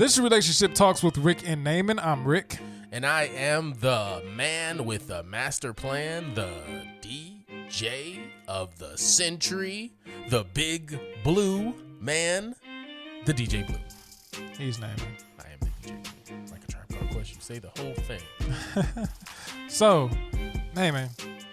This is Relationship Talks with Rick and Naaman. I'm Rick. And I am the man with the master plan, the DJ of the century, the big blue man, the DJ Blue. He's Naaman. I am the DJ Blue. Like a Tribe Called Quest, you say the whole thing. So, Naaman,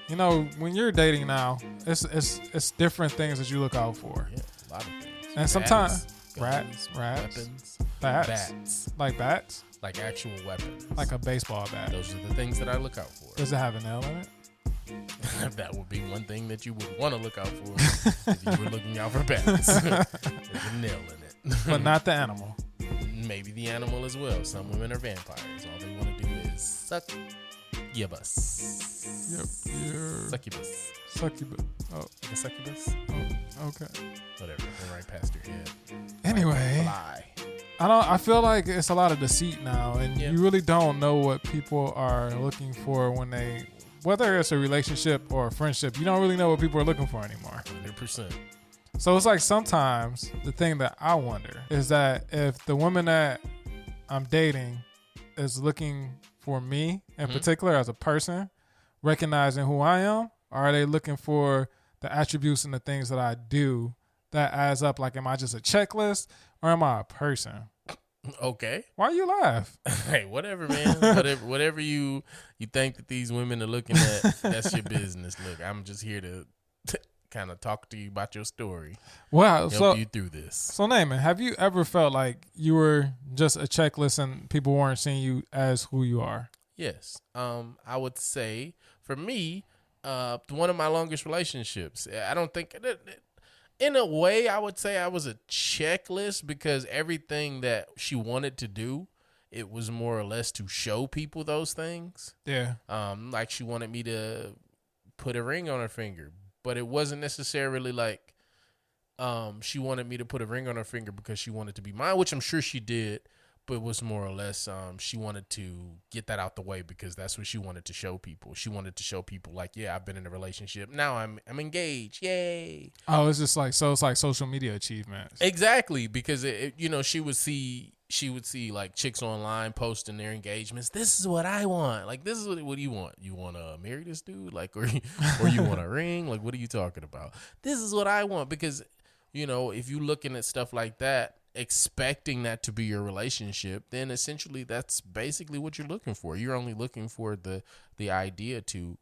you know, when you're dating now, it's different things that you look out for. Yeah, a lot of things. And sometimes Rats, weapons, bats. Like bats? Like actual weapons. Like a baseball bat. Those are the things that I look out for. Does it have a nail in it? That would be one thing that you would want to look out for if you were looking out for bats. There's a nail in it. But not the animal. Maybe the animal as well. Some women are vampires. All they want to do is succubus. Yep. Succubus. Succubus. Oh, Like a succubus? okay. Whatever. Went right past your head. Anyway, Fly. I feel like it's a lot of deceit now, and Yeah. you really don't know what people are looking for when they, whether it's a relationship or a friendship, you don't really know what people are looking for anymore. 100%. So it's like sometimes the thing that I wonder is that if the woman that I'm dating is looking for me in particular as a person, recognizing who I am, or are they looking for the attributes and the things that I do that adds up? Like, am I just a checklist or am I a person? Okay. Why you laugh? Hey, whatever, man. whatever you think that these women are looking at, that's your business. Look, I'm just here to kind of talk to you about your story. Wow. Help you through this. So Naaman, have you ever felt like you were just a checklist and people weren't seeing you as who you are? Yes. I would say for me, one of my longest relationships, I don't think, in a way, I would say I was a checklist because everything that she wanted to do, it was more or less to show people those things. Yeah. Like she wanted me to put a ring on her finger, but it wasn't necessarily like she wanted me to put a ring on her finger because she wanted to be mine, which I'm sure she did. But it was more or less she wanted to get that out the way because that's what she wanted to show people. She wanted to show people like, yeah, I've been in a relationship. Now I'm engaged. Yay. Oh, it's just like, so it's like social media achievements. Exactly. Because, she would see like chicks online posting their engagements. This is what I want. Like, this is what do you want? You want to marry this dude? Like, or you want a ring? Like, what are you talking about? This is what I want. Because, if you're looking at stuff like that, expecting that to be your relationship, then essentially that's basically what you're looking for. You're only looking for the idea to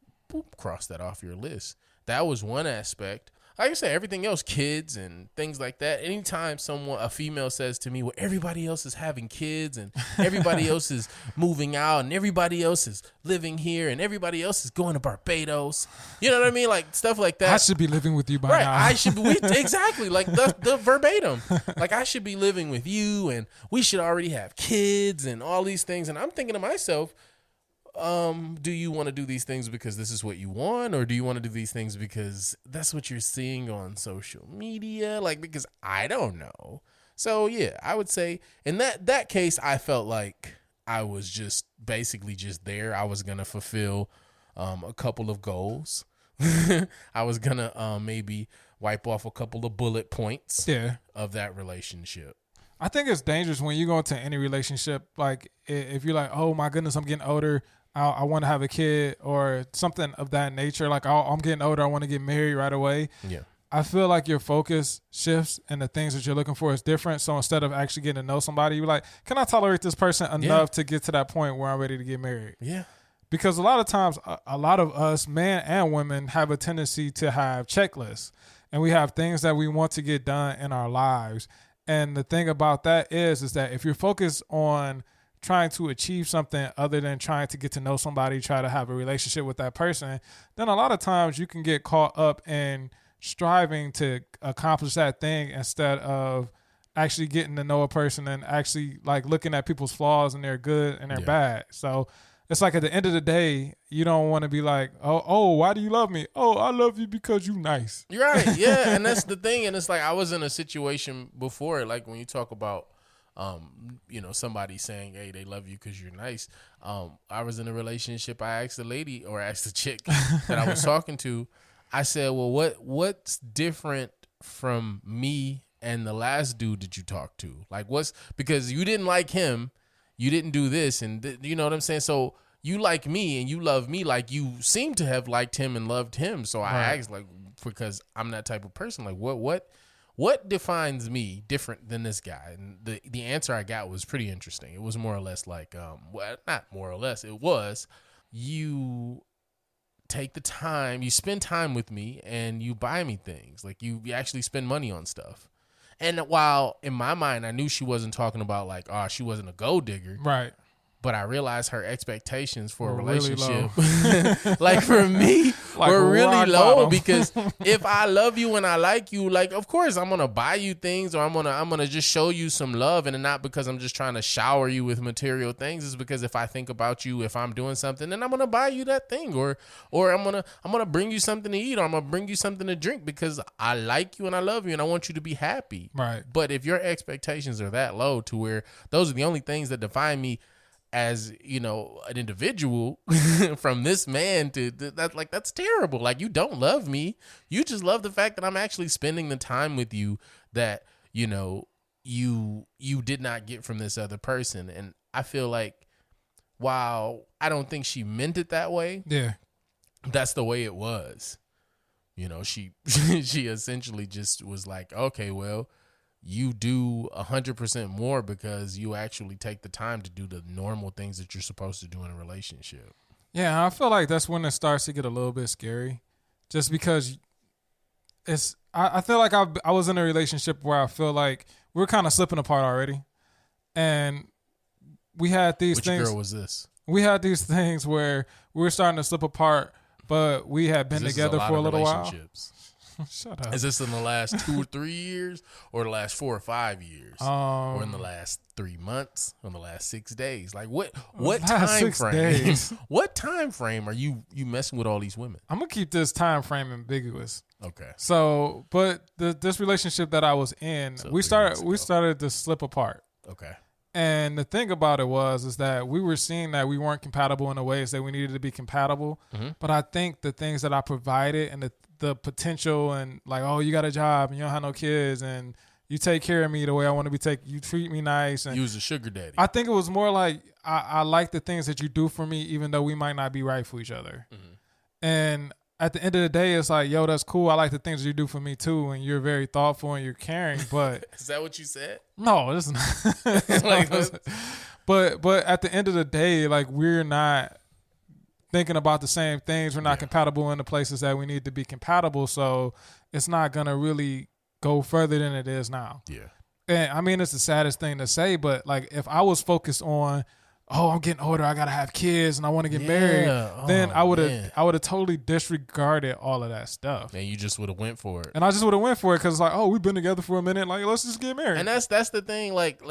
cross that off your list. That was one aspect. Like I said, everything else, kids and things like that. Anytime a female says to me, well, everybody else is having kids and everybody else is moving out and everybody else is living here and everybody else is going to Barbados. You know what I mean? Like stuff like that. I should be living with you by now. I should be, exactly, like the verbatim. Like I should be living with you and we should already have kids and all these things. And I'm thinking to myself, do you want to do these things because this is what you want, or do you want to do these things because that's what you're seeing on social media? Like, because I don't know. So yeah, I would say in that case, I felt like I was just basically just there. I was going to fulfill a couple of goals. I was going to maybe wipe off a couple of bullet points of that relationship. I think it's dangerous when you go into any relationship. Like if you're like, oh my goodness, I'm getting older, I want to have a kid or something of that nature. Like, oh, I'm getting older, I want to get married right away. Yeah. I feel like your focus shifts and the things that you're looking for is different. So instead of actually getting to know somebody, you're like, can I tolerate this person enough to get to that point where I'm ready to get married? Yeah. Because a lot of times, a lot of us, men and women, have a tendency to have checklists. And we have things that we want to get done in our lives. And the thing about that is that if you're focused on trying to achieve something other than trying to get to know somebody, try to have a relationship with that person, then a lot of times you can get caught up in striving to accomplish that thing instead of actually getting to know a person and actually like looking at people's flaws and their good and their bad. So it's like at the end of the day, you don't want to be like, oh, why do you love me? Oh, I love you because you nice. You're right. Yeah. And that's the thing. And it's like, I was in a situation before, like when you talk about, somebody saying, hey, they love you because you're nice. I was in a relationship. I asked the chick that I was talking to, I said, well, what's different from me and the last dude that you talked to? Like, because you didn't like him, you didn't do this, and you know what I'm saying? So you like me and you love me like you seem to have liked him and loved him. So I asked, like, because I'm that type of person, like, what defines me different than this guy? And the answer I got was pretty interesting. It was more or less like, well, not more or less, it was, you take the time, you spend time with me, and you buy me things. Like, you actually spend money on stuff. And while in my mind I knew she wasn't talking about like, oh, she wasn't a gold digger, Right. but I realized her expectations for a Were really relationship, like for me, Like were really rock low. bottom. Because if I love you and I like you, like, of course I'm gonna buy you things, or I'm gonna just show you some love, and not because I'm just trying to shower you with material things. It's because if I think about you, if I'm doing something, then I'm gonna buy you that thing, or I'm gonna bring you something to eat, or I'm gonna bring you something to drink because I like you and I love you and I want you to be happy. Right. But if your expectations are that low to where those are the only things that define me as, you know, an individual from this man to that, like, that's terrible. Like, you don't love me. You just love the fact that I'm actually spending the time with you that, you know, you did not get from this other person. And I feel like, while I don't think she meant it that way, Yeah. that's the way it was. You know, she essentially just was like, okay, well, you do 100% more because you actually take the time to do the normal things that you're supposed to do in a relationship. Yeah, I feel like that's when it starts to get a little bit scary, just because it's. I feel like I was in a relationship where I feel like we were kind of slipping apart already, and we had these Which things. girl was this? We had these things where we were starting to slip apart, but we had been together for a little while. Shut up. Is this in the last 2 or 3 years, or the last 4 or 5 years, or in the last 3 months, or in the last 6 days? Like, what time 6 frame? days. What time frame are you messing with all these women? I'm gonna keep this time frame ambiguous. Okay. So, but this relationship that I was in, So we 3 months ago. started to slip apart. Okay. And the thing about it is that we were seeing that we weren't compatible in the ways that we needed to be compatible. Mm-hmm. But I think the things that I provided and the potential, and like, oh, you got a job and you don't have no kids and you take care of me the way I want to be taken, you treat me nice. And You was a sugar daddy. I think it was more like I like the things that you do for me, even though we might not be right for each other. Mm-hmm. And at the end of the day, it's like, yo, that's cool. I like the things you do for me too, and you're very thoughtful and you're caring. But Is that what you said? no, it's not. Like, but at the end of the day, like, we're not thinking about the same things. We're not compatible in the places that we need to be compatible. So it's not gonna really go further than it is now. Yeah. And I mean, it's the saddest thing to say, but like, if I was focused on, oh, I'm getting older, I gotta have kids, and I want to get married, then I would have totally disregarded all of that stuff. And you just would have went for it. And I just would have went for it because it's like, oh, we've been together for a minute, like, let's just get married. And that's the thing. Like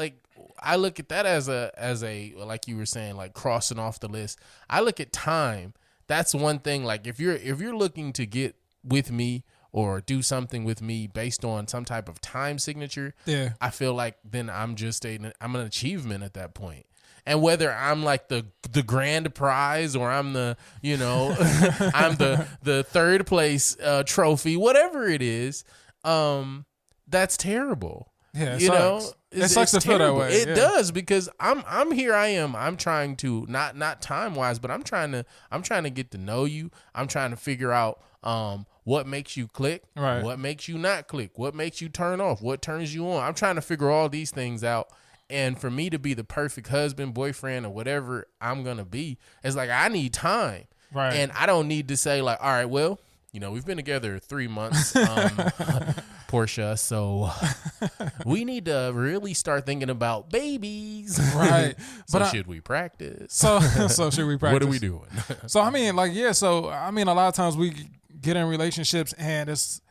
I look at that as a like you were saying, like, crossing off the list. I look at time. That's one thing. Like, if you're looking to get with me or do something with me based on some type of time signature, yeah, I feel like then I'm an achievement at that point. And whether I'm like the grand prize, or I'm the, you know, I'm the third place trophy, whatever it is, that's terrible. yeah, You know, it sucks to feel that way. It yeah. does, because I'm here. I am. I'm trying to not time wise, but I'm trying to get to know you. I'm trying to figure out what makes you click, Right. what makes you not click, what makes you turn off, what turns you on. I'm trying to figure all these things out. And for me to be the perfect husband, boyfriend, or whatever I'm gonna be, it's like, I need time, Right. and I don't need to say like, all right, well, you know, we've been together 3 months, Portia, so we need to really start thinking about babies, Right. So But should we practice? So should we practice? What are we doing? So I mean, like, yeah. So I mean, a lot of times we get in relationships and it's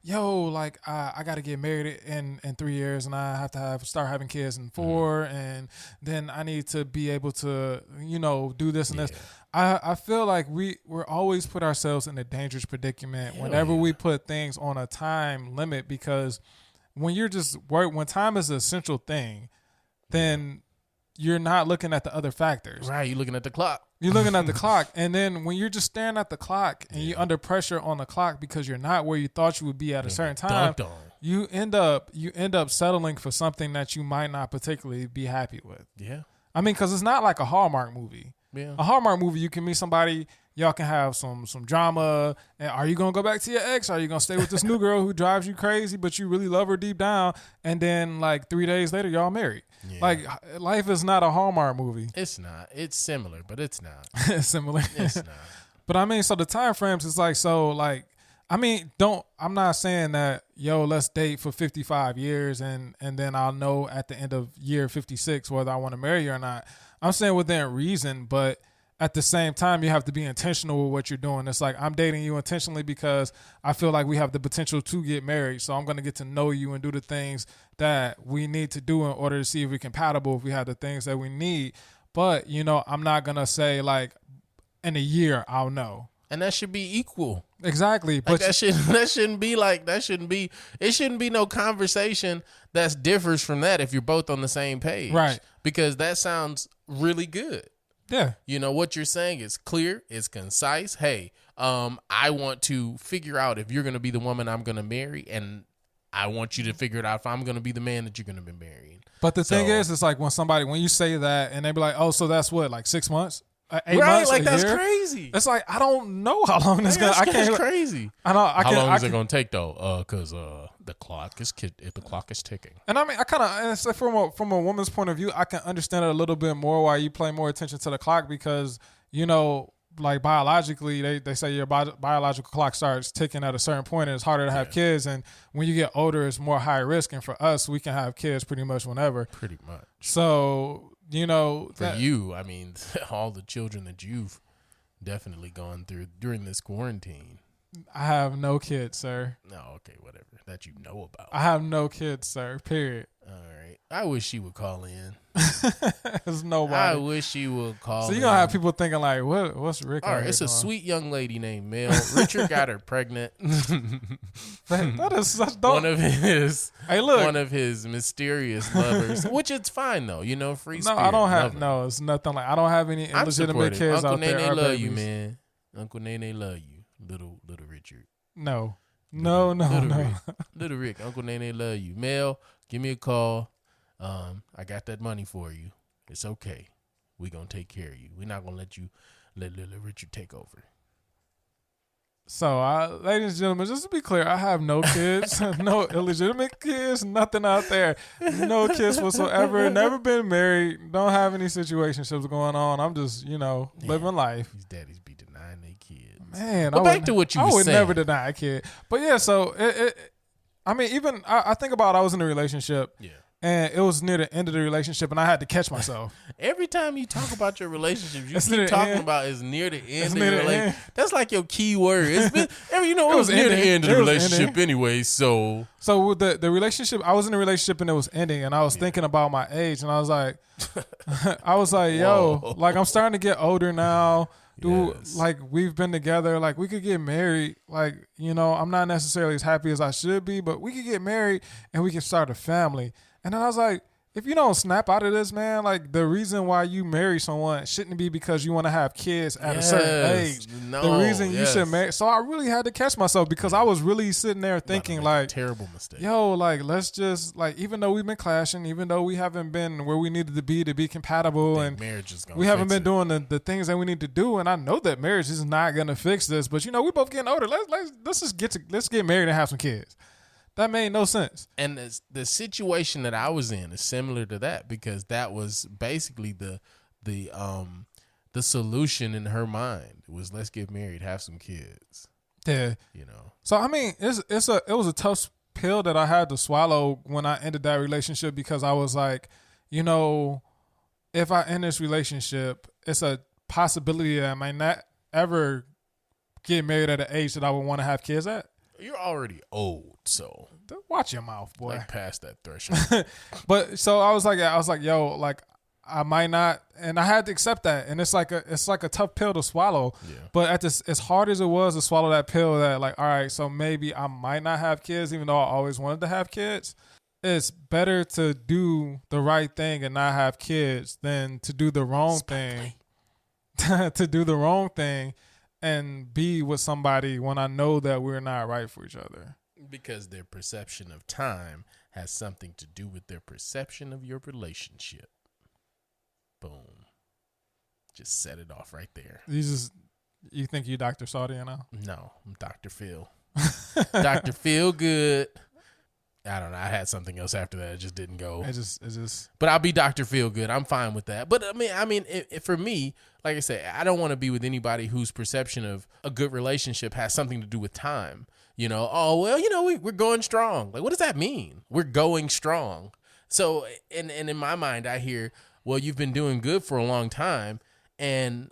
yo, like, I got to get married in 3 years, and I have to start having kids in 4, and then I need to be able to, you know, do this and this. I feel like we're always put ourselves in a dangerous predicament whenever we put things on a time limit, because when you're just when time is an essential thing, then you're not looking at the other factors. Right, you're looking at the clock. You're looking at the clock, and then when you're just staring at the clock and you're under pressure on the clock because you're not where you thought you would be at a certain time, Dunked on. you end up settling for something that you might not particularly be happy with. Yeah. I mean, because it's not like a Hallmark movie. Yeah. A Hallmark movie, you can meet somebody, y'all can have some drama. And are you gonna go back to your ex? Are you gonna stay with this new girl who drives you crazy, but you really love her deep down? And then like 3 days later, y'all married. Yeah. Like life is not a Hallmark movie. It's not. It's similar, but it's not. It's similar. It's not. But I mean, so the time frames is like, so like, I mean, I'm not saying that, yo, let's date for 55 years and then I'll know at the end of year 56 whether I want to marry you or not. I'm saying within reason, but at the same time, you have to be intentional with what you're doing. It's like, I'm dating you intentionally because I feel like we have the potential to get married. So I'm going to get to know you and do the things that we need to do in order to see if we're compatible, if we have the things that we need. But, you know, I'm not going to say like in a year, I'll know. And that should be equal. Exactly. But Like that shouldn't be it shouldn't be no conversation that differs from that if you're both on the same page. Right. Because that sounds really good. yeah. You know, what you're saying is clear, it's concise. Hey, I want to figure out if you're going to be the woman I'm going to marry, and I want you to figure it out if I'm going to be the man that you're going to be marrying. But the thing is, it's like when you say that and they be like, oh, so that's what, like 6 months? 8 Right, months? like a that's year? crazy. It's like, I don't know how long it's going to, I That's can't. crazy. I know. How long is it going to take though? Because the clock is ticking. And I mean, I kind of, it's like from a woman's point of view, I can understand it a little bit more why you pay more attention to the clock because, you know, like biologically, they say your biological clock starts ticking at a certain point and it's harder to have kids. And when you get older, it's more high risk. And for us, we can have kids pretty much whenever. Pretty much. So, you know. For you, I mean, all the children that you've definitely gone through during this quarantine. I have no kids, sir. No, okay, whatever. That you know about. I have no kids, sir. Period. All right. I wish she would call in. There's nobody. I wish she would call in. So you're going to have people thinking like, what's Rick? All right, it's a sweet young lady named Mel. Richard got her pregnant. That's one of his Hey, look. one of his mysterious lovers, which it's fine though, you know, free spirit. No, I don't have lover. no. It's nothing like I don't have any I'm illegitimate supportive. kids Uncle out there. Nene or love you, babies. man. Uncle Nene love you, little Richard. No, Little no. Rick. Little Rick, Uncle Nene love you. Mel, give me a call. I got that money for you. It's okay. We gonna take care of you. We're not gonna let little Richard take over. So, ladies and gentlemen, just to be clear, I have no kids, no illegitimate kids, nothing out there, no kids whatsoever. Never been married, don't have any situationships going on. I'm just, living life. These daddies be denying their kids. Man, But back to what you were saying. I would never deny a kid. But yeah, so I mean, even I think about I was in a relationship. Yeah. And it was near the end of the relationship, and I had to catch myself. Every time you talk about your relationships, you It's near keep the talking end. about is near the end It's of near your the relationship. end. That's like your key word. It's been, it was near the ending. end of the It was relationship ending. anyway. So So with the relationship, I was in a relationship and it was ending, and I was thinking about my age, and I was like, yo, Whoa. like I'm starting to get older now. Dude, Yes. like we've been together, like we could get married. Like, I'm not necessarily as happy as I should be, but we could get married and we can start a family. And then I was like, if you don't snap out of this, man, like the reason why you marry someone shouldn't be because you want to have kids at a certain age. No, The reason you should marry. So I really had to catch myself because I was really sitting there thinking like, terrible mistake. yo, like let's just like, even though we've been clashing, even though we haven't been where we needed to be compatible, and marriage is gonna we haven't fix been it. doing the things that we need to do. And I know that marriage is not gonna fix this, but we both getting older. Let's just let's get married and have some kids. That made no sense. And the situation that I was in is similar to that because that was basically the solution in her mind was let's get married, have some kids. Yeah. So I mean, it was a tough pill that I had to swallow when I ended that relationship because I was like, if I end this relationship, it's a possibility that I might not ever get married at an age that I would want to have kids at. You're already old, so Watch your mouth, boy. like past that threshold. But so I was like, yo, like I might not, and I had to accept that, and it's like a tough pill to swallow. Yeah. But as hard as it was to swallow that pill, that like, all right, so maybe I might not have kids, even though I always wanted to have kids. It's better to do the right thing and not have kids than to do the wrong thing. To do the wrong thing and be with somebody when I know that we're not right for each other. Because their perception of time has something to do with their perception of your relationship. Boom. Just set it off right there. You think you Dr. Saudi now? No, I'm Dr. Phil. Dr. Phil Good. I don't know. I had something else after that. It just didn't go. It just. But I'll be Dr. Feel Good. I'm fine with that. But I mean, for me, like I said, I don't want to be with anybody whose perception of a good relationship has something to do with time. You know, oh well, you know, we're going strong. Like, what does that mean? We're going strong. So, and in my mind, I hear, well, you've been doing good for a long time, and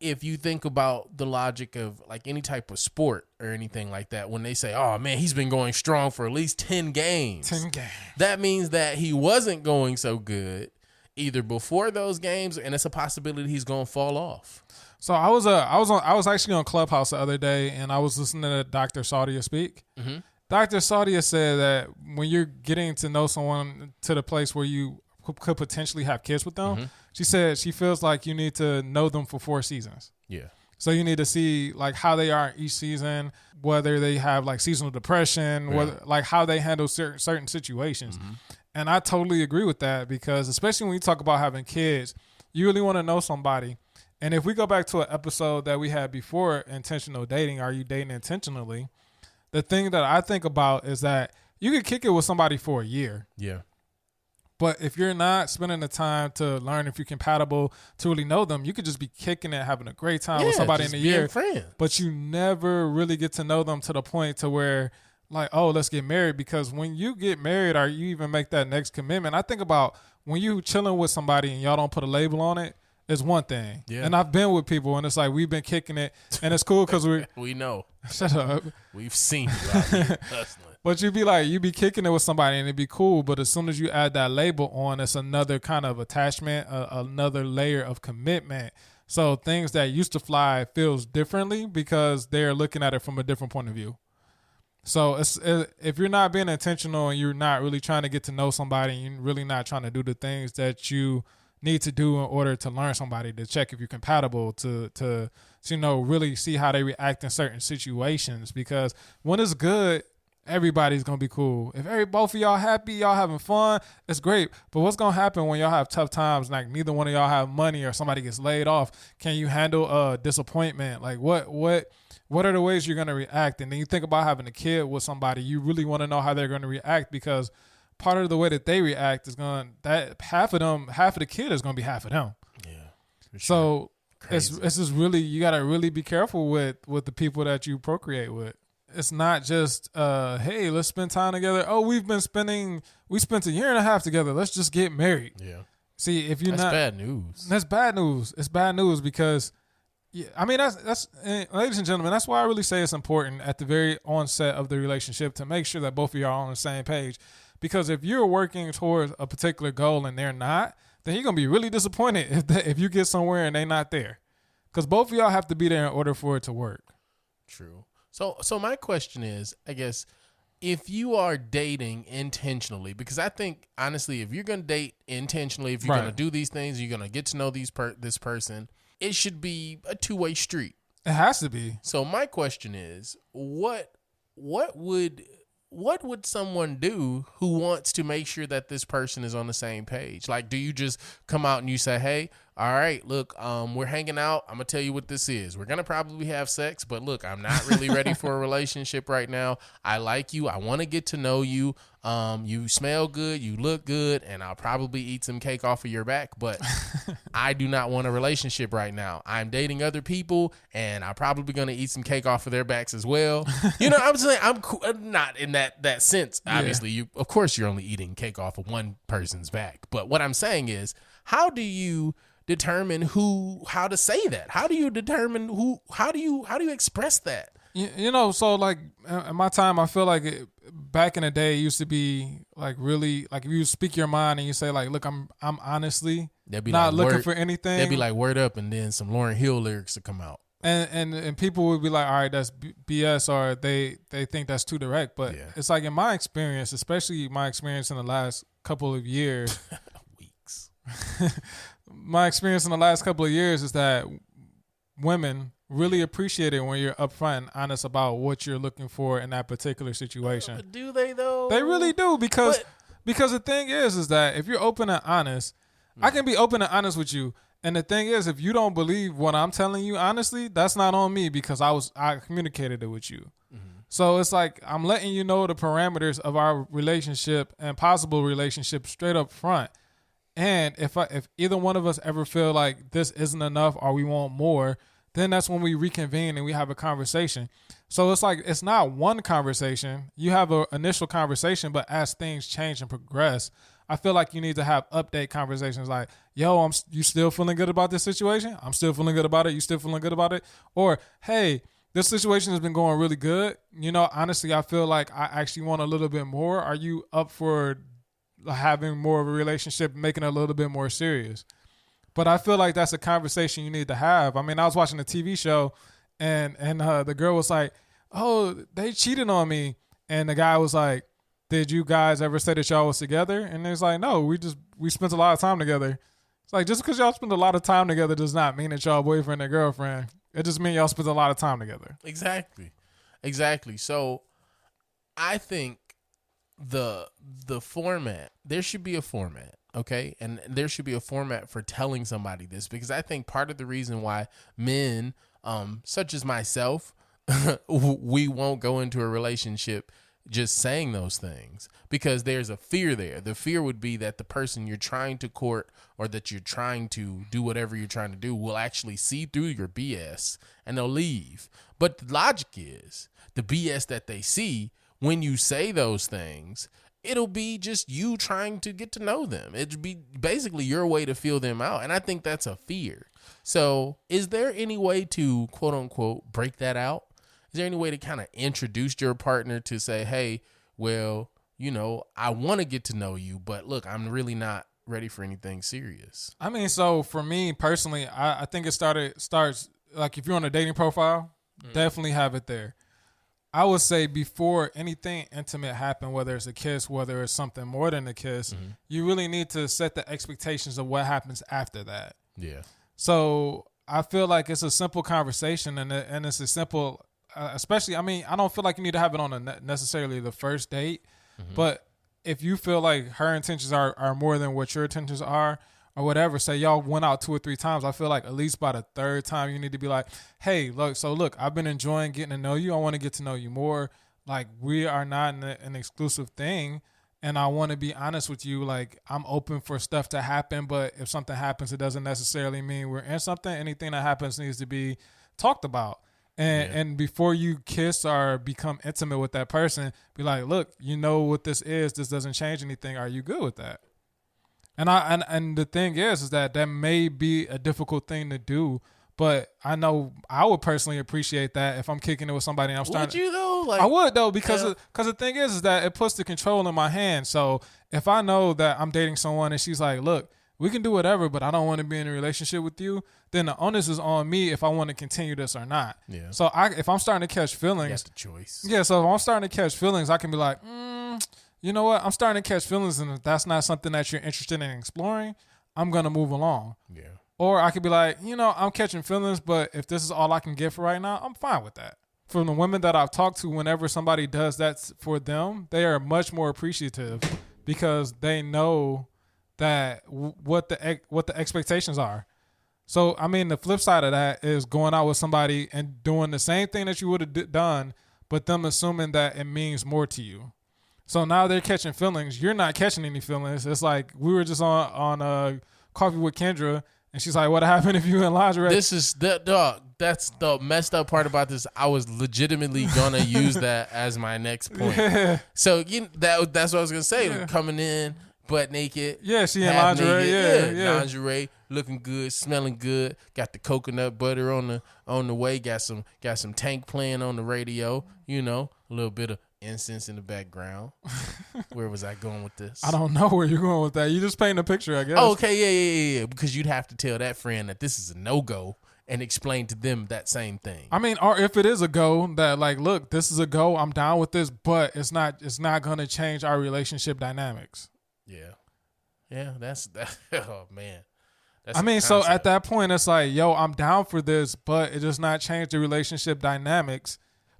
if you think about the logic of like any type of sport or anything like that, when they say, oh man, he's been going strong for at least 10 games. 10 games. That means that he wasn't going so good either before those games, and it's a possibility he's going to fall off. So I was actually on Clubhouse the other day, and I was listening to Dr. Saudia speak. Mm-hmm. Dr. Saudia said that when you're getting to know someone to the place where you could potentially have kids with them, she said she feels like you need to know them for 4 seasons. Yeah. So you need to see like how they are each season, whether they have like seasonal depression, whether like how they handle certain situations. And I totally agree with that, because especially when you talk about having kids, you really want to know somebody. And if we go back to an episode that we had before, intentional dating, are you dating intentionally? The thing that I think about is that you could kick it with somebody for a year. Yeah. But if you're not spending the time to learn if you're compatible, to really know them, you could just be kicking it, having a great time with somebody in a year. Friends. But you never really get to know them to the point to where, like, oh, let's get married. Because when you get married or you even make that next commitment, I think about when you chilling with somebody and y'all don't put a label on it, it's one thing. Yeah. And I've been with people and it's like we've been kicking it, and it's cool because we know. Shut up. We've seen you out here hustling. But you be kicking it with somebody and it'd be cool. But as soon as you add that label on, it's another kind of attachment, another layer of commitment. So things that used to fly feels differently because they're looking at it from a different point of view. So if you're not being intentional and you're not really trying to get to know somebody and you're really not trying to do the things that you need to do in order to learn somebody, to check if you're compatible, to you know, really see how they react in certain situations. Because when it's good, everybody's gonna be cool. If both of y'all happy, y'all having fun, it's great. But what's gonna happen when y'all have tough times? Like neither one of y'all have money or somebody gets laid off. Can you handle disappointment? Like what are the ways you're gonna react? And then you think about having a kid with somebody, you really want to know how they're gonna react, because part of the way that they react is half of the kid is gonna be half of them. Yeah. For sure. So Crazy. it's just really, you gotta really be careful with the people that you procreate with. It's not just, hey, let's spend time together. Oh, we spent a year and a half together. Let's just get married. Yeah. See, if you're that's not, bad news. That's bad news. It's bad news because, yeah, I mean, that's ladies and gentlemen, that's why I really say it's important at the very onset of the relationship to make sure that both of y'all are on the same page. Because if you're working towards a particular goal and they're not, then you're gonna be really disappointed if you get somewhere and they're not there. Because both of y'all have to be there in order for it to work. True. So my question is, I guess, if you are dating intentionally, because I think, honestly, if you're going to date intentionally, if you're going to do these things, you're going to get to know this person, it should be a two-way street. It has to be. So my question is, what would someone do who wants to make sure that this person is on the same page? Like, do you just come out and you say, hey, all right, look, we're hanging out. I'm going to tell you what this is. We're going to probably have sex, but look, I'm not really ready for a relationship right now. I like you. I want to get to know you. You smell good. You look good. And I'll probably eat some cake off of your back, but I do not want a relationship right now. I'm dating other people and I'm probably going to eat some cake off of their backs as well. You know, I'm saying I'm cool, not in that sense. Yeah. Obviously, of course you're only eating cake off of one person's back. But what I'm saying is, how do you determine how to say that? How do you determine how do you express that? You know, so like in my time, I feel like back in the day, it used to be like really, like if you speak your mind and you say like, look, I'm honestly not looking for anything. They'd be like, word up, and then some Lauryn Hill lyrics would come out. And people would be like, all right, that's BS, or they think that's too direct. But It's like in my experience, especially my experience in the last couple of years, weeks. My experience in the last couple of years is that women really appreciate it when you're upfront and honest about what you're looking for in that particular situation. Do they though? They really do because the thing is that if you're open and honest, I can be open and honest with you. And the thing is, if you don't believe what I'm telling you honestly, that's not on me because I communicated it with you. So it's like I'm letting you know the parameters of our relationship and possible relationship straight up front. And if either one of us ever feel like this isn't enough or we want more, then that's when we reconvene and we have a conversation. So it's like it's not one conversation. You have an initial conversation, but as things change and progress, I feel like you need to have update conversations like, yo, you still feeling good about this situation? I'm still feeling good about it. You still feeling good about it? Or, hey, this situation has been going really good. You know, honestly, I feel like I actually want a little bit more. Are you up for having more of a relationship, making it a little bit more serious? But I feel like that's a conversation you need to have. I mean, I was watching a TV show and the girl was like, oh, they cheated on me. And the guy was like, did you guys ever say that y'all was together? And it's like, no, we spent a lot of time together. It's like, just because y'all spend a lot of time together does not mean that y'all boyfriend and girlfriend. It just means y'all spent a lot of time together. Exactly. So I think the format, there should be a format, okay? And there should be a format for telling somebody this, because I think part of the reason why men, such as myself, we won't go into a relationship just saying those things, because there's a fear there. The fear would be that the person you're trying to court or that you're trying to do whatever you're trying to do will actually see through your BS and they'll leave. But the logic is the BS that they see when you say those things, it'll be just you trying to get to know them. It'd be basically your way to feel them out. And I think that's a fear. So is there any way to, quote unquote, break that out? Is there any way to kind of introduce your partner to say, hey, well, you know, I want to get to know you, but look, I'm really not ready for anything serious? I mean, so for me personally, I think it starts like if you're on a dating profile, definitely have it there. I would say before anything intimate happen, whether it's a kiss, whether it's something more than a kiss, you really need to set the expectations of what happens after that. Yeah. So I feel like it's a simple conversation and it's a simple, especially, I mean, I don't feel like you need to have it on necessarily the first date, but if you feel like her intentions are more than what your intentions are or whatever, say y'all went out 2 or 3 times, I feel like at least by the third time you need to be like, hey, look, I've been enjoying getting to know you. I want to get to know you more. Like, we are not an exclusive thing, and I want to be honest with you. Like, I'm open for stuff to happen, but if something happens, it doesn't necessarily mean we're in something. Anything that happens needs to be talked about. And before you kiss or become intimate with that person, be like, look, you know what this is. This doesn't change anything. Are you good with that? And the thing is that may be a difficult thing to do, but I know I would personally appreciate that if I'm kicking it with somebody and I'm starting. Would you though? Like, I would though, because the thing is that it puts the control in my hand. So if I know that I'm dating someone and she's like, look, we can do whatever, but I don't want to be in a relationship with you, then the onus is on me if I want to continue this or not. Yeah. So if I'm starting to catch feelings, that's the choice. Yeah. So if I'm starting to catch feelings, I can be like, you know what? I'm starting to catch feelings, and if that's not something that you're interested in exploring, I'm gonna move along. Yeah. Or I could be like, you know, I'm catching feelings, but if this is all I can get for right now, I'm fine with that. From the women that I've talked to, whenever somebody does that for them, they are much more appreciative because they know that what the expectations are. So, I mean, the flip side of that is going out with somebody and doing the same thing that you would have done, but them assuming that it means more to you. So now they're catching feelings. You're not catching any feelings. It's like we were just on Coffee with Kendra, and she's like, "What happened if you in lingerie?" This is the dog. That's the messed up part about this. I was legitimately gonna use that as my next point. Yeah. So that's what I was gonna say. Yeah. Coming in butt naked. Yeah, she in lingerie. Naked. Yeah, lingerie, looking good, smelling good. Got the coconut butter on the way. Got some Tank playing on the radio. You know, a little bit of incense in the background. Where was I going with this? I don't know where you're going with that. You just painting a picture, I guess. Oh, okay, yeah. Because you'd have to tell that friend that this is a no-go and explain to them that same thing. I mean, or if it is a go, that like, look, this is a go. I'm down with this, but it's not going to change our relationship dynamics. Yeah. That's that. Oh man, That's I a mean, so at concept. that point, it's like, yo, I'm down for this, but it does not change the relationship dynamics.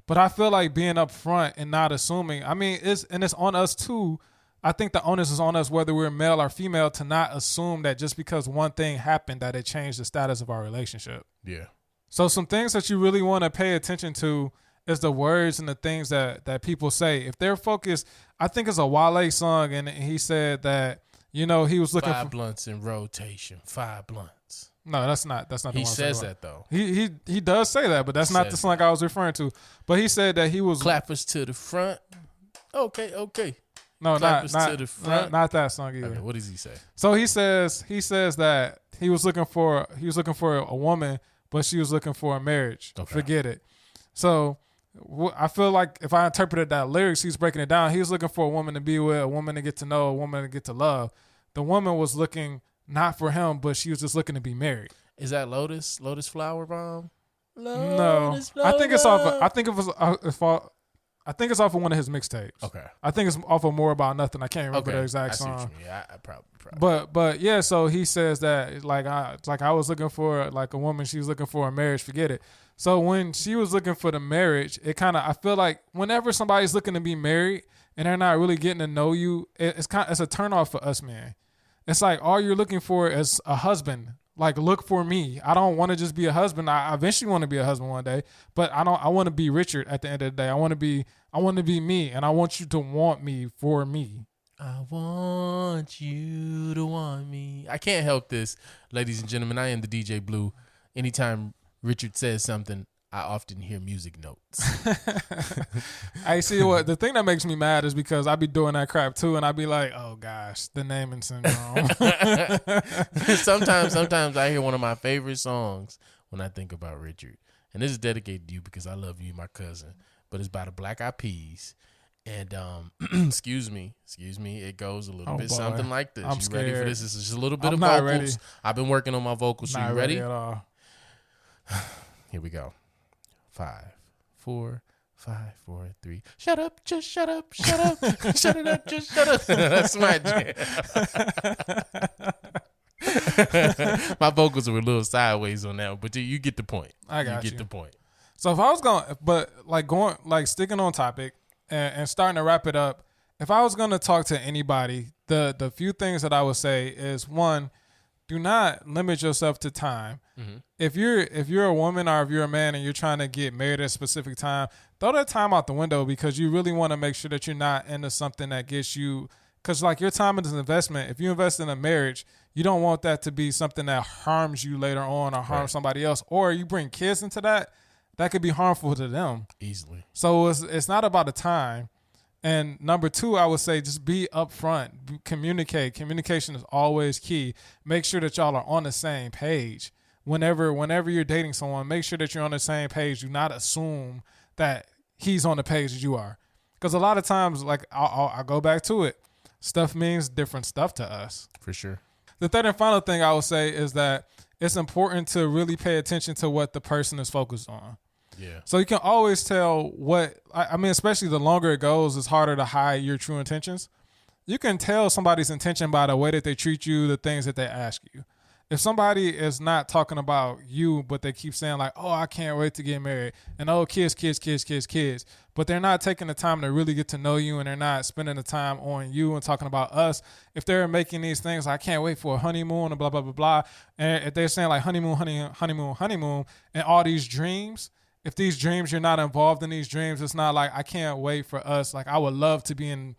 But I feel like being upfront and not assuming. I mean, it's on us too. I think the onus is on us, whether we're male or female, to not assume that just because one thing happened that it changed the status of our relationship. Yeah. So some things that you really want to pay attention to is the words and the things that people say. If they're focused, I think it's a Wale song, and he said that, you know, he was looking Five for. blunts in rotation. 5 blunts. No, that's not the one. He I'm says talking that though. about. He does say that, but that's not the Says song I was referring to. But he said that he was Clappers to the front. Okay. no, clappers not to the front. not that song either. Okay, what does he say? So he says that he was looking for a woman, but she was looking for a marriage. Okay. Forget it. So I feel like if I interpreted that lyrics, he's breaking it down. He was looking for a woman to be with, a woman to get to know, a woman to get to love. The woman was looking not for him, but she was just looking to be married. Is that Lotus Flower Bomb? No, I think it's off. I think it was. I think it's off of one of his mixtapes. Okay. I think it's off of More About Nothing. I can't remember the exact I see what song. you mean. Yeah, I probably. But yeah, so he says that it's like I was looking for like a woman, she was looking for a marriage, forget it. So when she was looking for the marriage, it kind of, I feel like whenever somebody's looking to be married and they're not really getting to know you, it's a turnoff for us, man. It's like all you're looking for is a husband. Like, look for me. I don't want to just be a husband. I eventually want to be a husband one day, but I want to be Richard at the end of the day. I want to be me, and I want you to want me for me. I want you to want me. I can't help this, ladies and gentlemen. I am the DJ Blue. Anytime Richard says something, I often hear music notes. I see what the thing that makes me mad is because I be doing that crap too, and I be like, oh gosh, the naming syndrome. Sometimes I hear one of my favorite songs when I think about Richard, and this is dedicated to you because I love you, my cousin. But it's by the Black Eyed Peas, and excuse me, it goes a little bit boy. something like this. I'm You scared. ready for this? This is just a little bit I'm of not vocals. ready. I've been working on my vocals. So Not you ready? at all. Here we go. 5, 4, 5, 4, 3. Shut up, just shut up, shut up, shut it up, just shut up. That's my jam. My vocals were a little sideways on that one, but you get the point. I got You get you. the point. So if I was sticking on topic and starting to wrap it up, if I was gonna talk to anybody, the few things that I would say is, one, do not limit yourself to time. Mm-hmm. If you're a woman or if you're a man and you're trying to get married at a specific time, throw that time out the window because you really want to make sure that you're not into something that gets you. Because like your time is an investment. If you invest in a marriage, you don't want that to be something that harms you later on or harms somebody else. Or you bring kids into that could be harmful to them. Easily. So it's not about the time. And number two, I would say just be upfront, communicate. Communication is always key. Make sure that y'all are on the same page. Whenever you're dating someone, make sure that you're on the same page. Do not assume that he's on the page as you are. Because a lot of times, like I'll go back to it, stuff means different stuff to us. For sure. The third and final thing I would say is that it's important to really pay attention to what the person is focused on. Yeah. So you can always tell especially the longer it goes, it's harder to hide your true intentions. You can tell somebody's intention by the way that they treat you, the things that they ask you. If somebody is not talking about you, but they keep saying like, oh, I can't wait to get married, and oh, kids, but they're not taking the time to really get to know you, and they're not spending the time on you and talking about us. If they're making these things, I can't wait for a honeymoon and blah, blah, blah, blah. And if they're saying like honeymoon, and all these dreams, if these dreams, you're not involved in these dreams, it's not like, I can't wait for us. Like, I would love to be in,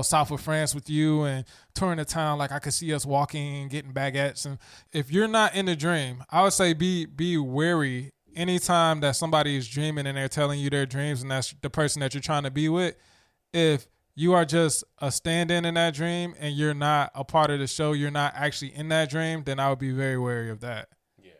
south of France with you and touring the town. Like, I could see us walking and getting baguettes. And if you're not in the dream, I would say be wary anytime that somebody is dreaming and they're telling you their dreams and that's the person that you're trying to be with. If you are just a stand-in in that dream and you're not a part of the show, you're not actually in that dream, then I would be very wary of that. Yeah.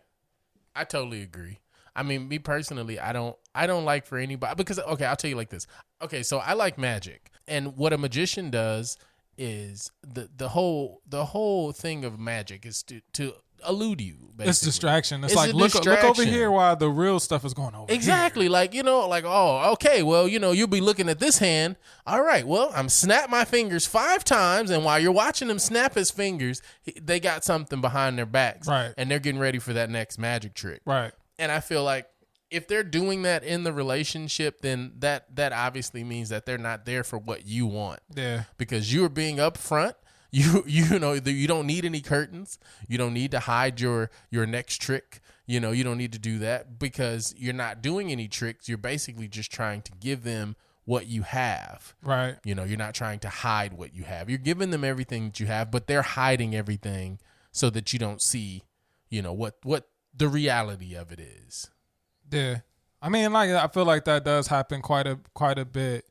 I totally agree. I mean, me personally, I don't like for anybody because, okay, I'll tell you like this. Okay, so I like magic. And what a magician does is the whole thing of magic is to elude you. Basically. It's distraction. It's It's like a look over distraction. here while the real stuff is going over. Exactly. here. Like, like, oh, okay, well, you'll be looking at this hand. All right, well, I'm snap my fingers 5 times, and while you're watching him snap his fingers, they got something behind their backs. Right. And they're getting ready for that next magic trick. Right. And I feel like if they're doing that in the relationship, then that obviously means that they're not there for what you want. Yeah. Because you're being upfront. You don't need any curtains. You don't need to hide your next trick. You don't need to do that because you're not doing any tricks. You're basically just trying to give them what you have. Right. You're not trying to hide what you have. You're giving them everything that you have, but they're hiding everything so that you don't see, what the reality of it is. Yeah. I mean, like I feel like that does happen quite a bit.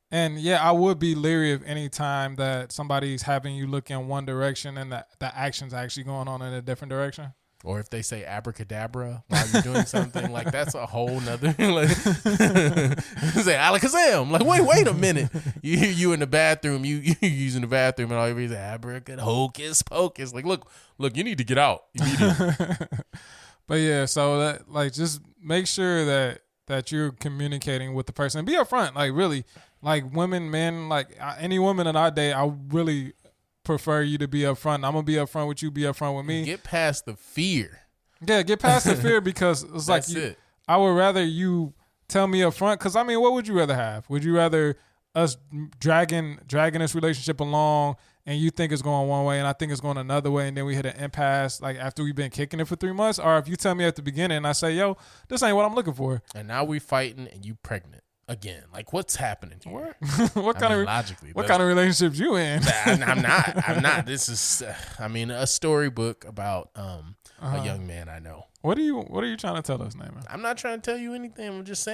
And yeah, I would be leery of any time that somebody's having you look in one direction and the action's actually going on in a different direction. Or if they say abracadabra while you're doing something, like that's a whole nother like say alakazam. Like wait a minute. You in the bathroom, you using the bathroom and all you say abracadabra, hocus pocus. Like look, you need to get out immediately. But yeah, so that like just make sure that you're communicating with the person and be upfront. Like really, like women, men, like any woman in our day, I really prefer you to be upfront. I'm gonna be upfront with you. Be upfront with me. Get past the fear. Yeah, get past the fear because it's like I would rather you tell me upfront. Because I mean, what would you rather have? Would you rather us dragging this relationship along and you think it's going one way and I think it's going another way and then we hit an impasse like after we've been kicking it for 3 months? Or if you tell me at the beginning and I say, yo, this ain't what I'm looking for. And now we fighting and you pregnant again. Like what's happening here? What kind of relationships you in? I'm not. This is a storybook about a young man I know. What are you trying to tell us, Naaman? I'm not trying to tell you anything. I'm just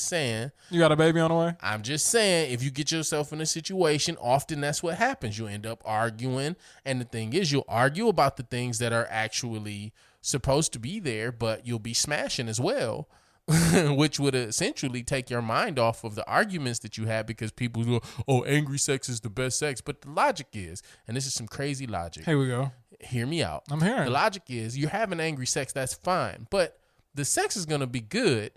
saying. You got a baby on the way? I'm just saying, if you get yourself in a situation, often that's what happens. You end up arguing. And the thing is, you'll argue about the things that are actually supposed to be there, but you'll be smashing as well, which would essentially take your mind off of the arguments that you have because people go, oh, angry sex is the best sex. But the logic is, and this is some crazy logic. Here we go. Hear me out. I'm hearing. The logic is you're having angry sex, that's fine. But the sex is going to be good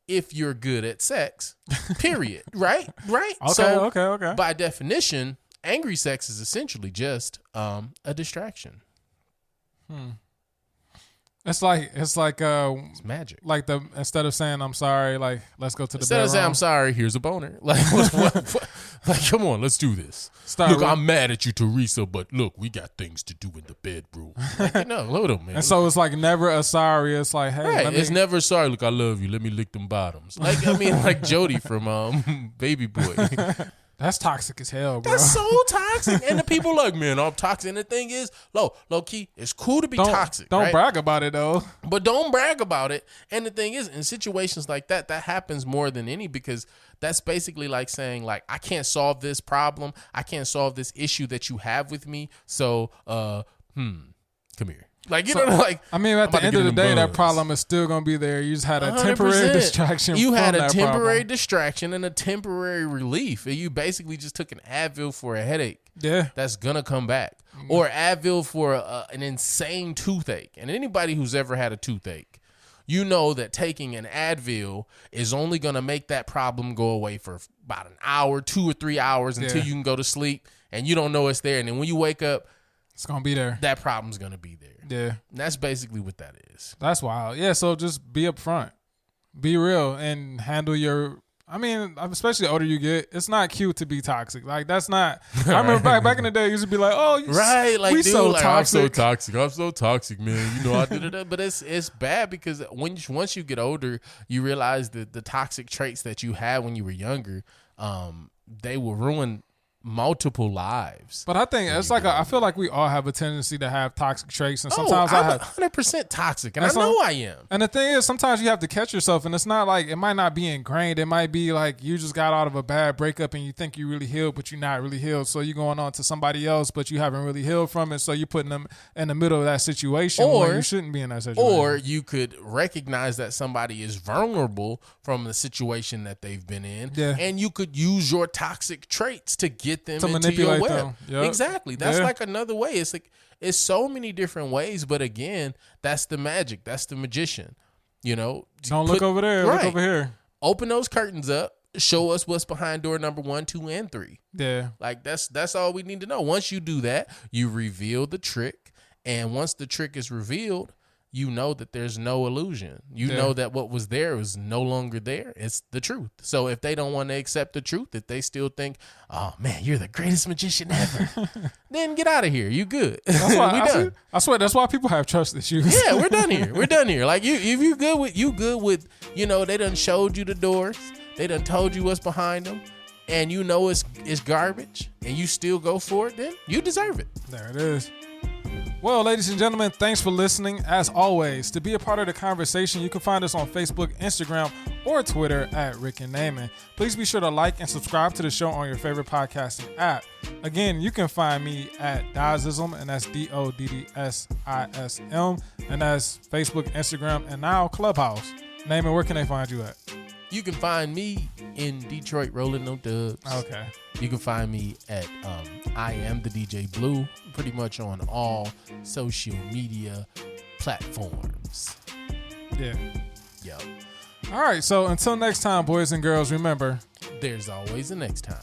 if you're good at sex, period. Right? Okay, so, okay. By definition, angry sex is essentially just a distraction. It's like It's magic. Like instead of saying I'm sorry, like let's go to the Instead bedroom. of saying I'm sorry, here's a boner. Like, like come on, let's do this. Look, I'm mad at you, Teresa, but look, we got things to do in the bedroom. Like, load up, man. And so it's like never a sorry. It's like, hey, right. It's never sorry. Look, I love you. Let me lick them bottoms. Like like Jody from Baby Boy. That's toxic as hell, bro. That's so toxic. And the people like, man, I'm toxic. And the thing is, low key, it's cool to be toxic. Don't right? brag about it, though. But don't brag about it. And the thing is, in situations like that happens more than any because that's basically like saying, like, I can't solve this problem. I can't solve this issue that you have with me. So, come here. Like, like. I mean, at the end of the day, that problem is still going to be there. You just had a 100%. temporary distraction. You had a temporary problem. distraction and a temporary relief. And you basically just took an Advil for a headache. Yeah. That's going to come back. Or Advil for an insane toothache. And anybody who's ever had a toothache, you know that taking an Advil is only going to make that problem go away for about an hour, 2 or 3 hours until you can go to sleep. And you don't know it's there. And then when you wake up, it's going to be there. That problem's going to be there. Yeah. And that's basically what that is. That's wild. Yeah, so just be upfront. Be real and handle your... I mean, especially the older you get, it's not cute to be toxic. Like, that's not... I remember back in the day, it used to be like, oh, right, like, we dude, so like, toxic. I'm so toxic, man. I did it. But it's bad because once you get older, you realize that the toxic traits that you had when you were younger, they will ruin multiple lives. But I think it's like I feel like we all have a tendency to have toxic traits, and sometimes I have 100% toxic, and I know I am. And the thing is, sometimes you have to catch yourself, and it's not like it might not be ingrained. It might be like you just got out of a bad breakup, and you think you really healed, but you're not really healed. So you're going on to somebody else, but you haven't really healed from it. So you're putting them in the middle of that situation, or you shouldn't be in that situation. Or you could recognize that somebody is vulnerable from the situation that they've been in, and you could use your toxic traits to get get them To into your manipulate web. them. Yep. Exactly. That's Yeah. like another way. It's like it's so many different ways, but again, that's the magic. That's the magician. You know, Don't look over there. right. Look over here. Open those curtains up. Show us what's behind door number 1, 2, and 3. Yeah. Like that's all we need to know. Once you do that, you reveal the trick, and once the trick is revealed, you know that there's no illusion. You Yeah. know that what was there is no longer there. It's the truth. So if they don't want to accept the truth, if they still think, "Oh man, you're the greatest magician ever," then get out of here. You good? That's why we done. I swear that's why people have trust issues. Yeah, we're done here. We're done here. Like if you good with, you know, they done showed you the doors. They done told you what's behind them, and you know it's garbage, and you still go for it, then you deserve it. There it is. Well, ladies and gentlemen, thanks for listening. As always, to be a part of the conversation, you can find us on Facebook, Instagram, or Twitter at Rick and Naaman. Please be sure to like and subscribe to the show on your favorite podcasting app. Again, you can find me at Doddism, and that's DODDSISM, and that's Facebook, Instagram, and now Clubhouse. Naaman, where can they find you at? You can find me in Detroit rolling no dubs. Okay. You can find me at I am the DJ Blue, pretty much on all social media platforms. Yeah. Yep. All right. So until next time, boys and girls, remember, There's always a next time.